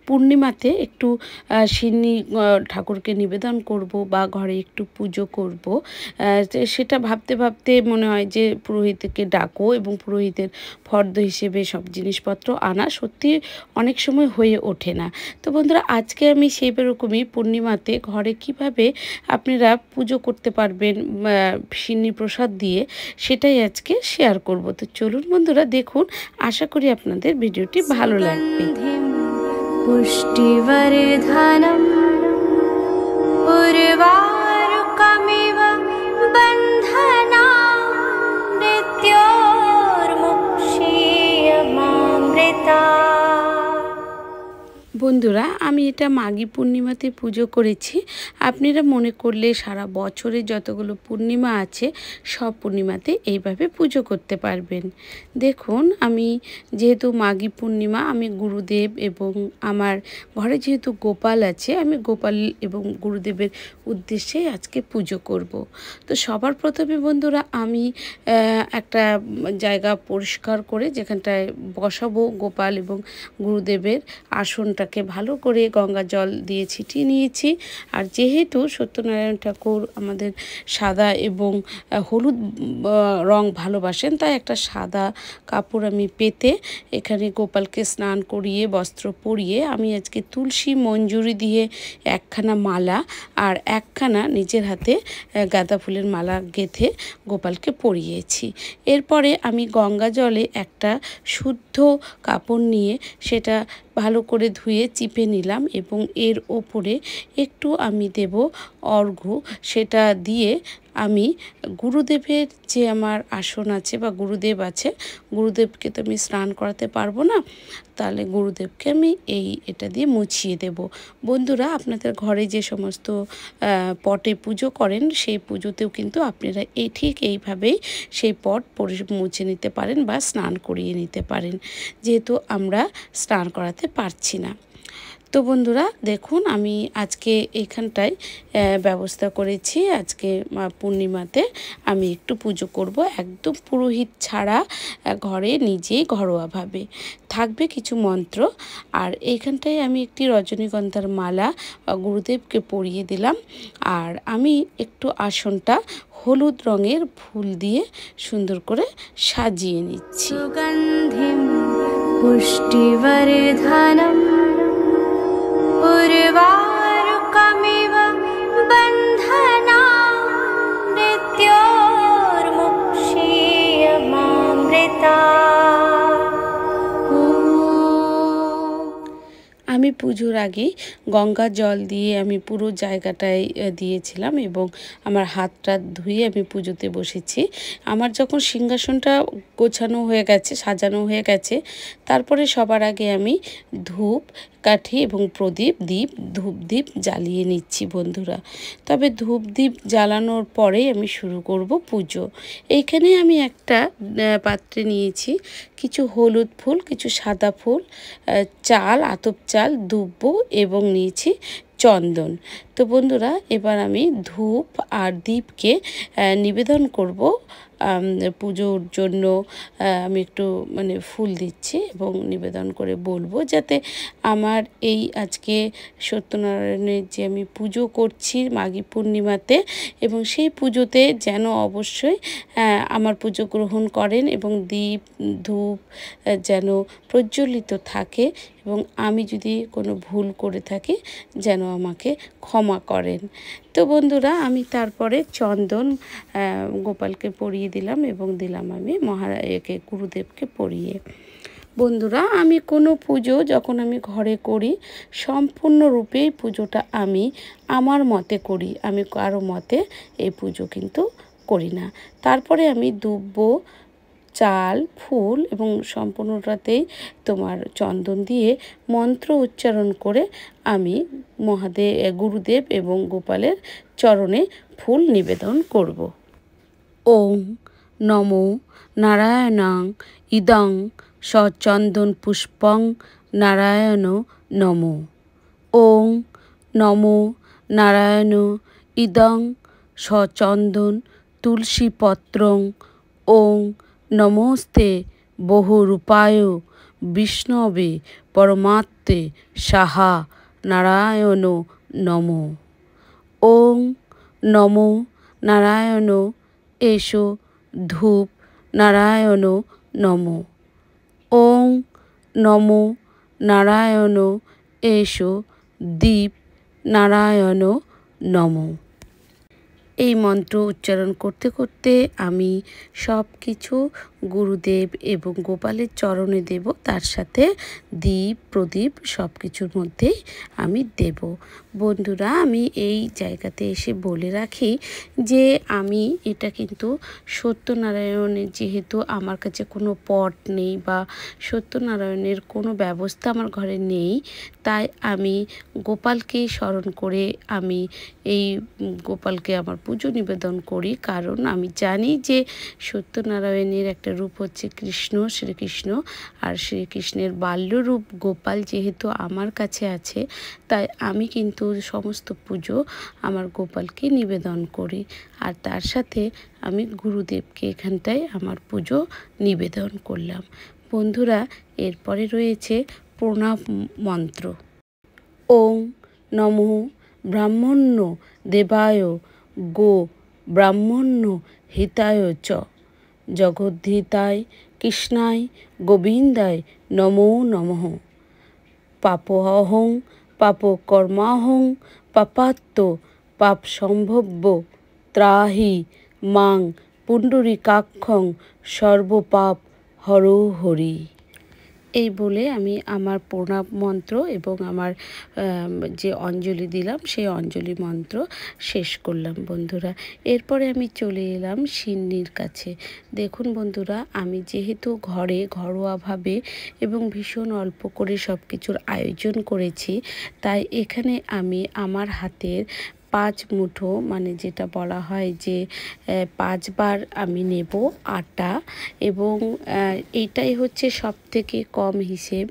পূর্ণিমাতে একটু সিন্নি ঠাকুরকে নিবেদন করব বা ঘরে একটু পুজো করব, সেটা ভাবতে ভাবতে মনে হয় যে পুরোহিতকে ডাকো এবং পুরোহিতের ফর্দ হিসেবে সব জিনিসপত্র আনা সত্যি অনেক সময় হয়ে ওঠে না। তো বন্ধুরা, আজকে আমি সেই রকমই পূর্ণিমাতে ঘরে কিভাবে আপনারা পুজো করতে পারবেন সিন্নি প্রসাদ দিয়ে, সেটাই আজকে শেয়ার করব। তো চলুন বন্ধুরা, দেখুন, আশা করি আপনাদের ভিডিওটি ভালো লাগবে। পুষ্টিবর্ধনম উর্বারুকমিব বন্ধনাৎ মৃত্যোর্মুক্ষীয়মামৃতাৎ। বন্ধুরা, আমি এটা মাঘী পূর্ণিমাতে পুজো করেছি। আপনারা মনে করলে সারা বছরে যতগুলো পূর্ণিমা আছে সব পূর্ণিমাতে এইভাবে পুজো করতে পারবেন। দেখুন, আমি যেহেতু মাঘী পূর্ণিমা, আমি গুরুদেব এবং আমার ঘরে যেহেতু গোপাল আছে, আমি গোপাল এবং গুরুদেবের উদ্দেশ্যে আজকে পুজো করব। তো সবার প্রথমে বন্ধুরা, আমি একটা জায়গা পরিষ্কার করে যেখানটায় বসাবো গোপাল এবং গুরুদেবের আসনটা ভালো করে গঙ্গা জল দিয়ে ছিটিয়ে নিয়েছি। আর যেহেতু সত্যনারায়ণ ঠাকুর আমাদের সাদা এবং হলুদ রং ভালোবাসেন, তাই একটা সাদা কাপড় আমি পেতে এখানে গোপালকে স্নান করিয়ে বস্ত্র পরিয়ে আমি আজকে তুলসী মঞ্জুরি দিয়ে একখানা মালা আর একখানা নিজের হাতে গাঁদা ফুলের মালা গেঁথে গোপালকে পরিয়েছি। এরপরে আমি গঙ্গা জলে একটা শুদ্ধ কাপড় নিয়ে সেটা ভালো করে ধুয়ে চিপে নিলাম এবং এর ওপরে একটু আমি দেব অর্ঘ্য। সেটা দিয়ে আমি গুরুদেবের যে আমার আসন আছে বা গুরুদেব আছে, গুরুদেবকে তো আমি স্নান করাতে পারবো না, তাহলে গুরুদেবকে আমি এটা দিয়ে মুছিয়ে দেব। বন্ধুরা, আপনাদের ঘরে যে সমস্ত পটে পুজো করেন সেই পুজোতেও কিন্তু আপনারা ঠিক এইভাবেই সেই পট মুছে নিতে পারেন বা স্নান করিয়ে নিতে পারেন, যেহেতু আমরা স্নান করাতে পারছি না। তো বন্ধুরা, দেখুন, আমি আজকে এখানটায় ব্যবস্থা করেছি। আজকে পূর্ণিমাতে আমি একটু পুজো করব একদম পুরোহিত ছাড়া, ঘরে নিজেই ঘরোয়াভাবে। থাকবে কিছু মন্ত্র। আর এইখানটায় আমি একটি রজনীগন্ধার মালা গুরুদেবকে পরিয়ে দিলাম। আর আমি একটু আসনটা হলুদ রঙের ফুল দিয়ে সুন্দর করে সাজিয়ে নিচ্ছি। সুগন্ধিম পুষ্টিবর্ধনম উর্বারুকমিব বন্ধনাৎ মৃত্যোর্মুক্ষীয়মামৃতাৎ। আমি পুজোর আগে গঙ্গা জল দিয়ে আমি পুরো জায়গাটায় দিয়েছিলাম এবং আমার হাতটা ধুয়ে আমি পুজোতে বসেছি। আমার যখন সিংহাসনটা গোছানো হয়ে গেছে, সাজানো হয়ে গেছে, তারপরে সবার আগে আমি ধূপ কাঠি এবং ধূপ দ্বীপ জ্বালিয়ে নিচ্ছি বন্ধুরা। তবে ধূপ দ্বীপ জ্বালানোর পরেই আমি শুরু করব পুজো। এইখানে আমি একটা পাত্রে নিয়েছি কিছু হলুদ ফুল, কিছু সাদা ফুল, চাল, আতপ চাল, দুব্ব এবং নিয়েছি চন্দন। তো বন্ধুরা, এবার আমি ধূপ আর দীপকে নিবেদন করব। পুজোর জন্য আমি একটু ফুল দিচ্ছি এবং নিবেদন করে বলবো যাতে আমার এই আজকে সত্যনারায়ণের যে আমি পুজো করছি মাঘী পূর্ণিমাতে, এবং সেই পুজোতে যেন অবশ্যই আমার পুজো গ্রহণ করেন এবং দীপ ধূপ যেন প্রজ্বলিত থাকে, এবং আমি যদি কোনো ভুল করে থাকি যেন আমাকে ক্ষমা করেন। তো বন্ধুরা, আমি তারপরে চন্দন গোপালকে পরিয়ে দিলাম এবং দিলাম আমি গুরুদেবকে পরিয়ে। বন্ধুরা, আমি কোনো পুজো যখন আমি ঘরে করি সম্পূর্ণরূপেই পুজোটা আমি আমার মতে করি, আমি কারো মতে এই পুজো কিন্তু করি না। তারপরে আমি দুব্ব, চাল, ফুল এবং সম্পূর্ণটাতেই তোমার চন্দন দিয়ে মন্ত্র উচ্চারণ করে আমি গুরুদেব এবং গোপালের চরণে ফুল নিবেদন করব। ওম নমো নারায়ণাং ইদং সচন্দন পুষ্পং নারায়ণ নমো। ওম নমো নারায়ণ ইদং সচন্দন তুলসী পত্রং। ওং নমস্তে বহুরূপায় বিষ্ণবে পরমাত্মে সাহা নারায়ণ নমো। ওং নমো নারায়ণ এসো ধূপ নারায়ণ নমো। ওং নমো নারায়ণ এসো দীপ নারায়ণ নমো। এই মন্ত্র উচ্চারণ করতে করতে আমি সব কিছু গুরুদেব এবং গোপালের চরণে দেব, তার সাথে দীপ প্রদীপ সব কিছুর মধ্যেই আমি দেব। বন্ধুরা, আমি এই জায়গাতে এসে বলে রাখি যে আমি এটা কিন্তু সত্যনারায়ণের, যেহেতু আমার কাছে কোনো পট নেই বা সত্যনারায়ণের কোনো ব্যবস্থা আমার ঘরে নেই, তাই আমি গোপালকে স্মরণ করে আমি এই গোপালকে আমার পুজো নিবেদন করি। কারণ আমি জানি যে সত্যনারায়ণের একটা রূপ হচ্ছে কৃষ্ণ, শ্রীকৃষ্ণ, আর শ্রীকৃষ্ণের বাল্যরূপ গোপাল যেহেতু আমার কাছে আছে, তাই আমি কিন্তু সমস্ত পুজো আমার গোপালকে নিবেদন করি। আর তার সাথে আমি গুরুদেবকে এখানটায় আমার পুজো নিবেদন করলাম। বন্ধুরা, এরপরে রয়েছে প্রণাম মন্ত্র। ওং নমো ব্রাহ্মণ্য দেবায় গো ব্রাহ্মণ্য হিতায় চ জগদ্ধিতায় কৃষ্ণায় গোবিন্দায় নমো নমঃ। পাপহং পাপকর্মাহং পাপাত্ম পাপ সম্ভব্য ত্রাহি মাং পুণ্ডরীকাক্ষং সর্বপাপ হরো হরি। এই বলে আমি আমার প্রণাম মন্ত্র এবং আমার যে অঞ্জলি দিলাম সেই অঞ্জলি মন্ত্র শেষ করলাম। বন্ধুরা, এরপরে আমি চলে এলাম সিন্নির কাছে। দেখুন বন্ধুরা, আমি যেহেতু ঘরে ঘরোয়াভাবে এবং ভীষণ অল্প করে সব কিছুর আয়োজন করেছি, তাই এখানে আমি আমার হাতের 5 মুঠো, মানে যেটা বলা হয় যে 5 বার আমি নেব আটা, এবং এইটাই হচ্ছে সব থেকে কম হিসেব।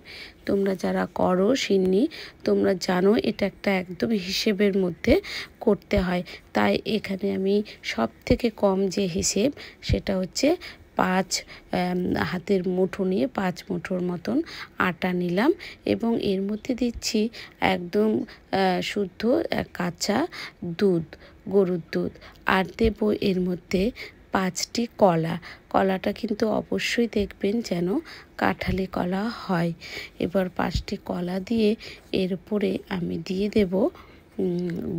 তোমরা যারা করো সিন্নি, তোমরা জানো এটা একটা একদম হিসেবের মধ্যে করতে হয়। তাই এখানে আমি সব থেকে কম যে হিসেব সেটা হচ্ছে 5 হাতের মুঠো নিয়ে 5 মুঠোর মতন আটা নিলাম, এবং এর মধ্যে দিচ্ছি একদম শুদ্ধ কাঁচা দুধ, গরুর দুধ, আর দেব এর মধ্যে 5টি কলা। কলাটা কিন্তু অবশ্যই দেখবেন যেন কাঁঠালি কলা হয়। এবার 5টি কলা দিয়ে এর উপরে আমি দিয়ে দেব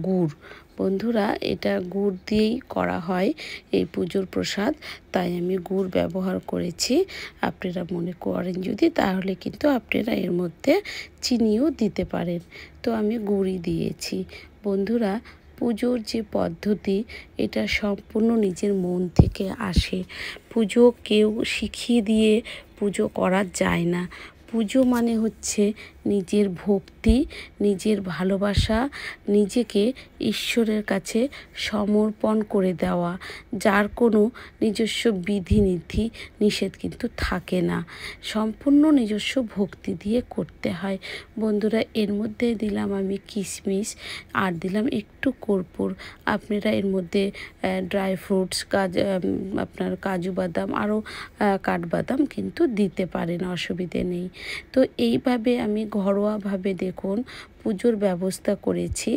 গুড়। বন্ধুরা, এটা গুড় দিয়েই করা হয় এই পুজোর প্রসাদ, তাই আমি গুড় ব্যবহার করেছি। আপনারা মনে করেন যদি, তাহলে কিন্তু আপনারা এর মধ্যে চিনিও দিতে পারেন। তো আমি গুড়ই দিয়েছি। বন্ধুরা, পুজোর যে পদ্ধতি, এটা সম্পূর্ণ নিজের মন থেকে আসে। পুজো কেউ শিখিয়ে দিয়ে পুজো করা যায় না। পুজো মানে হচ্ছে নিজের ভক্তি, নিজের ভালোবাসা, নিজেকে ঈশ্বরের কাছে সমর্পণ করে দেওয়া, যার কোনো নিজস্ব বিধিনিধি নিষেধ কিন্তু থাকে না। সম্পূর্ণ নিজস্ব ভক্তি দিয়ে করতে হয়। বন্ধুরা, এর মধ্যে দিলাম আমি কিশমিশ, আর দিলাম একটু কর্পূর। আপনারা এর মধ্যে ড্রাই ফ্রুটস, আপনার কাজু বাদাম, আরও কাঠবাদাম কিন্তু দিতে পারেন, অসুবিধে নেই। তো এইভাবে আমি ঘরোয়াভাবে দেখুন পুজোর ব্যবস্থা করেছি,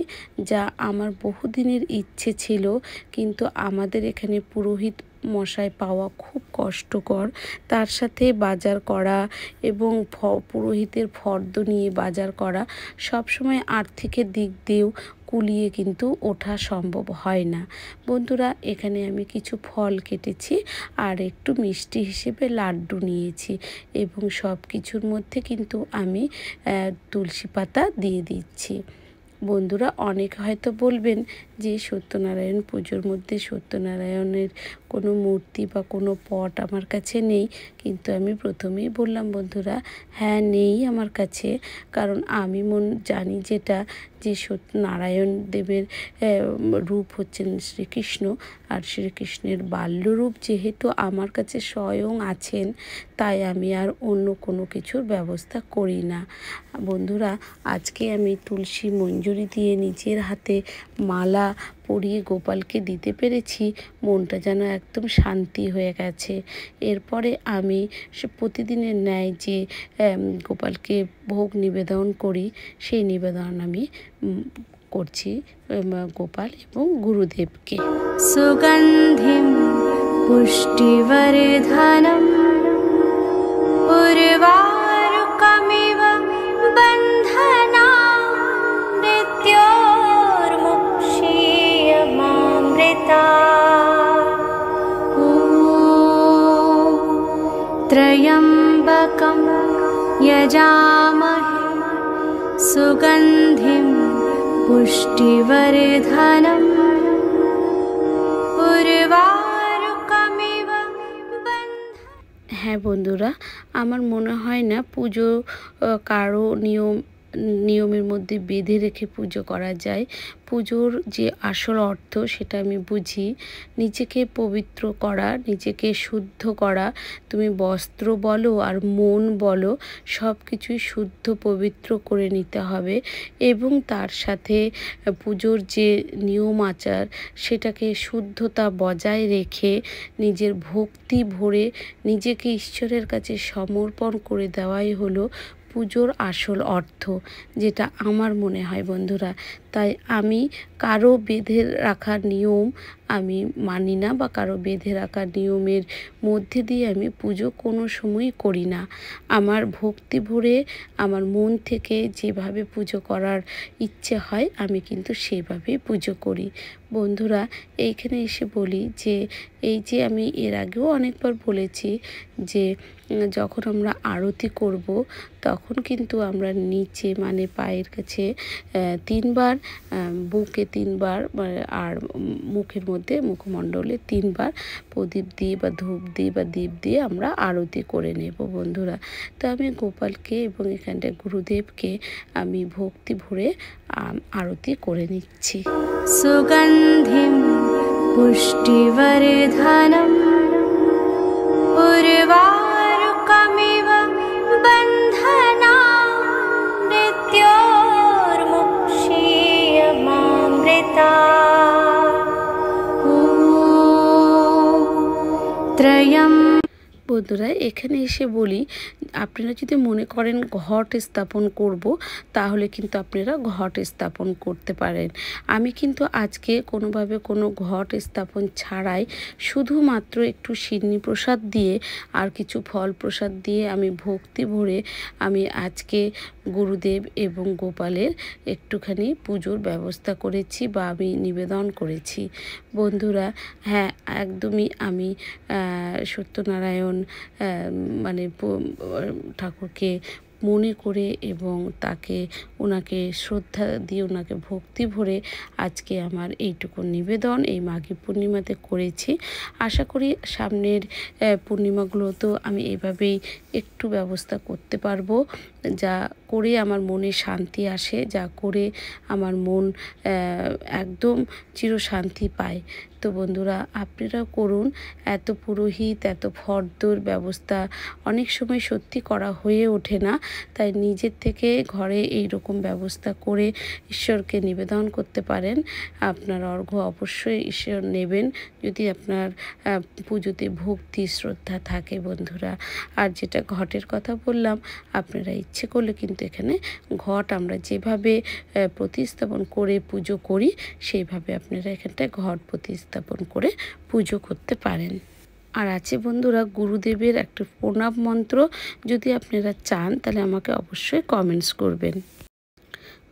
যা আমার বহুদিনের ইচ্ছে ছিল, কিন্তু আমাদের এখানে পুরোহিত মশাই পাওয়া খুব কষ্টকর। তার সাথে বাজার করা এবং পুরোহিতের ফর্দ নিয়ে বাজার করা সবসময় আর্থিকের দিক দিয়েও কুলিয়ে কিন্তু ওঠা সম্ভব হয় না। বন্ধুরা, এখানে আমি কিছু ফল কেটেছি আর একটু মিষ্টি হিসেবে লাড্ডু নিয়েছি, এবং সব কিছুর মধ্যে কিন্তু আমি তুলসী পাতা দিয়ে দিচ্ছি। বন্ধুরা, অনেক হয়তো বলবেন যে সত্যনারায়ণ পুজোর মধ্যে সত্যনারায়ণের কোনো মূর্তি বা কোনো পট আমার কাছে নেই, কিন্তু আমি প্রথমেই বললাম বন্ধুরা, হ্যাঁ নেই আমার কাছে, কারণ আমি জানি যেটা, যে নারায়ণ দেবের রূপ হচ্ছেন শ্রীকৃষ্ণ, আর শ্রীকৃষ্ণের বাল্যরূপ যেহেতু আমার কাছে স্বয়ং আছেন, তাই আমি আর অন্য কোনো কিছুর ব্যবস্থা করি না। বন্ধুরা, আজকে আমি তুলসী মঞ্জুরি দিয়ে নিজের হাতে মালা পরিয়ে গোপালকে দিতে পেরেছি, মনটা যেন একদম শান্তি হয়ে গেছে। এরপরে আমি প্রতিদিনের ন্যায় যে গোপালকে ভোগ নিবেদন করি, সেই নিবেদন আমি করছি গোপাল এবং গুরুদেবকে। সুগন্ধিম পুষ্টিবর্ধনম উর্বারুকমিব বন্ধনাম মৃত্যোর্মুক্ষীয়মামৃতাৎ। ॐ त्र्यम्बकं यजामहे सुगन्धिं पुष्टिवर्धनम् उर्वारुकमिव হ্যাঁ বন্ধুরা, আমার মনে হয় না পুজো কারো নিয়মের মধ্যে বেঁধে রেখে পুজো করা যায়। পুজোর যে আসল অর্থ সেটা আমি বুঝি, নিজেকে পবিত্র করা, নিজেকে শুদ্ধ করা। তুমি বস্ত্র বলো আর মন বলো, সব কিছুই শুদ্ধ পবিত্র করে নিতে হবে, এবং তার সাথে পুজোর যে নিয়ম আচার সেটাকে শুদ্ধতা বজায় রেখে নিজের ভক্তি ভরে নিজেকে ঈশ্বরের কাছে সমর্পণ করে দেওয়াই হলো পুজোর আসল অর্থ, যেটা আমার মনে হয় বন্ধুরা। তাই আমি কারো বেঁধে রাখার নিয়ম আমি মানি না, বা কারো বেঁধে রাখার নিয়মের মধ্যে দিয়ে আমি পুজো কোনো সময়ই করি না। আমার ভক্তি ভরে আমার মন থেকে যেভাবে পুজো করার ইচ্ছে হয় আমি কিন্তু সেভাবেই পুজো করি। বন্ধুরা, এইখানে এসে বলি যে এই যে আমি এর আগেও অনেকবার বলেছি যে যখন আমরা আরতি করব তখন কিন্তু আমরা নিচে মানে পায়ের কাছে 3 বার, বুকে 3 বার, আর মুখের মধ্যে মুখমণ্ডলে 3 বার প্রদীপ দিয়ে বা ধূপ দিয়ে বা দীপ দিয়ে আমরা আরতি করে নেব বন্ধুরা। তো আমি গোপালকে এবং এখানটায় গুরুদেবকে আমি ভক্তি ভরে আরতি করে নিচ্ছি। সুগন্ধিম পুষ্টিবর্ধনম উর্বারুকমিব বন্ধনাম মৃত্যোর্মুক্ষীয়মামৃতাৎ। ॐ त्रयम् বন্ধুরা, এখানে এসে বলি, আপনারা যদি মনে করেন ঘট স্থাপন করব, তাহলে কিন্তু আপনারা ঘট স্থাপন করতে পারেন। আমি কিন্তু আজকে কোনোভাবে কোনো ঘট স্থাপন ছাড়াই শুধুমাত্র একটু সিন্নি প্রসাদ দিয়ে আর কিছু ফল প্রসাদ দিয়ে আমি ভক্তি ভরে আমি আজকে গুরুদেব এবং গোপালের একটুখানি পুজোর ব্যবস্থা করেছি বা আমি নিবেদন করেছি বন্ধুরা। হ্যাঁ, একদমই আমি সত্যনারায়ণ মানে ঠাকুরকে মনে করে এবং ওনাকে শ্রদ্ধা দিয়ে ওনাকে ভক্তি ভরে আজকে আমার এইটুকু নিবেদন এই মাঘী পূর্ণিমাতে করেছি। আশা করি সামনের পূর্ণিমাগুলোতেও আমি এভাবেই একটু ব্যবস্থা করতে পারবো, যা করে আমার মনে শান্তি আসে, যা করে আমার মন একদম চিরশান্তি পায়। তো বন্ধুরা, আপনারাও করুন। এত পুরোহিত, এত ফর্দর ব্যবস্থা অনেক সময় সত্যি করা হয়ে ওঠে না, তাই নিজের থেকে ঘরে এই রকম ব্যবস্থা করে ঈশ্বরকে নিবেদন করতে পারেন। আপনার অর্ঘ্য অবশ্যই ঈশ্বর নেবেন যদি আপনার পুজোতে ভক্তি শ্রদ্ধা থাকে বন্ধুরা। আর যেটা ঘটের কথা বললাম, আপনারা ইচ্ছে করলে কিন্তু এখানে ঘট আমরা যেভাবে প্রতিস্থাপন করে পুজো করি সেইভাবে আপনারা এখানটায় ঘট প্রতিস্থাপন করে পুজো করতে পারেন। আর আছে বন্ধুরা গুরুদেবের একটা প্রণাম মন্ত্র, যদি আপনারা চান তাহলে আমাকে অবশ্যই কমেন্টস করবেন।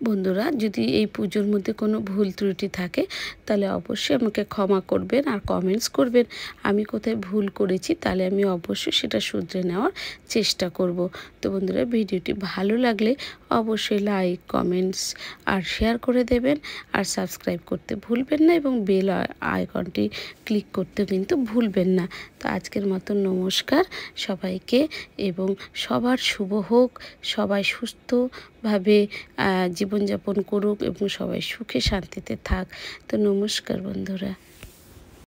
বন্ধুরা, যদি এই পুজোর মধ্যে কোনো ভুল ত্রুটি থাকে তাহলে অবশ্যই আমাকে ক্ষমা করবেন আর কমেন্টস করবেন। আমি কোথায় ভুল করেছি তাহলে আমি অবশ্যই সেটা শুধরে নেওয়ার চেষ্টা করব। তো বন্ধুরা, ভিডিওটি ভালো লাগলে অবশ্যই লাইক, কমেন্টস আর শেয়ার করে দেবেন, আর সাবস্ক্রাইব করতে ভুলবেন না এবং বেল আইকনটি ক্লিক করতে কিন্তু ভুলবেন না। তো আজকের মতো নমস্কার সবাইকে, এবং সবার শুভ হোক, সবাই সুস্থভাবে জীবনযাপন করুক এবং সবাই সুখে শান্তিতে থাক। তো নমস্কার বন্ধুরা।